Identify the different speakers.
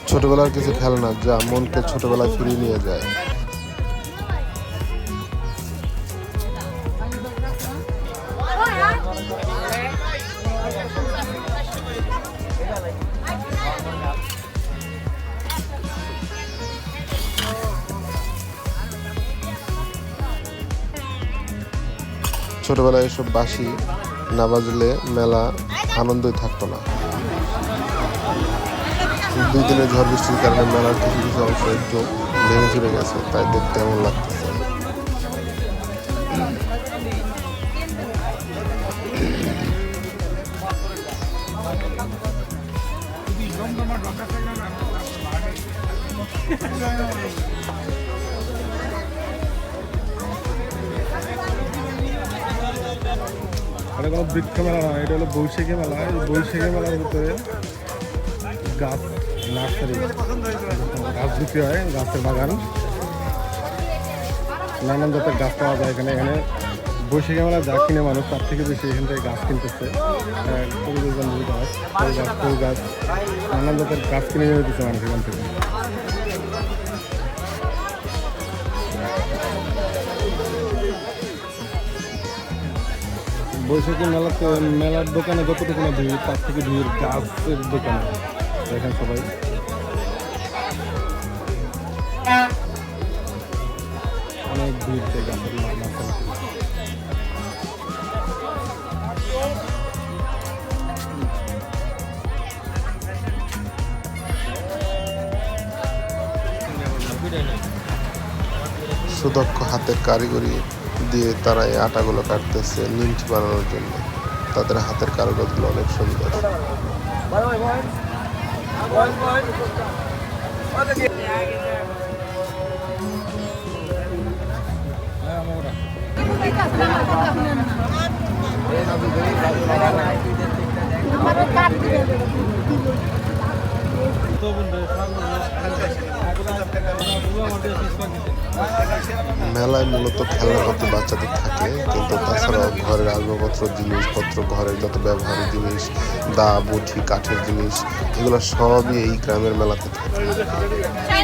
Speaker 1: ছোটবেলার কিছু খেলনা যা মনকে ছোটবেলায় ফিরিয়ে নিয়ে যায়। ছোটবেলায় এসব বাঁশি না বাজলে মেলা আনন্দই থাকতো না। 2 দিনের ঝড় বৃষ্টির কারণে মেলার কিছু কিছু অংশ একটু ভেঙে চুরে গেছে, তাই দেখতে এমন লাগতেছে।
Speaker 2: এটা কোনো বৃক্ষ মেলা নয়, এটা হলো বৈশাখী মেলা। এই বৈশাখী মেলার ভিতরে গাছ নার্সারি, গাছ বিক্রি হয়, গাছের বাগান, নানান জাতের গাছ পাওয়া যায় এখানে। এখানে বৈশাখী মেলা যা কিনে মানুষ তার থেকে বেশি এখান থেকে গাছ কিনতেছে। গাছ, ফুল গাছ, নানান জাতের গাছ কিনে নিয়ে যেতেছে মানুষ এখান থেকে। বৈশাখী মেলাতে মেলার দোকানে যতটুকু না ভিড়, তার থেকে ভিড় গাছের দোকানে। দেখেন সবাই অনেক ভিড় গাছের
Speaker 1: সুদক্ষ হাতের কারিগরি দিয়ে তারা এই আটাগুলো কাটতেছে নিমকি বানানোর জন্য। তাদের হাতের কারুকাজগুলো অনেক সুন্দর। মেলায় মূলত খেলনাপাতি বাচ্চাদের থাকে, কিন্তু তাছাড়াও ঘরের আসবাবপত্র, জিনিসপত্র, ঘরের যত ব্যবহারিক জিনিস, দা, বটি, কাঠের জিনিস, এগুলো সবই এই গ্রামের মেলাতে থাকে।
Speaker 3: হ্যাঁ,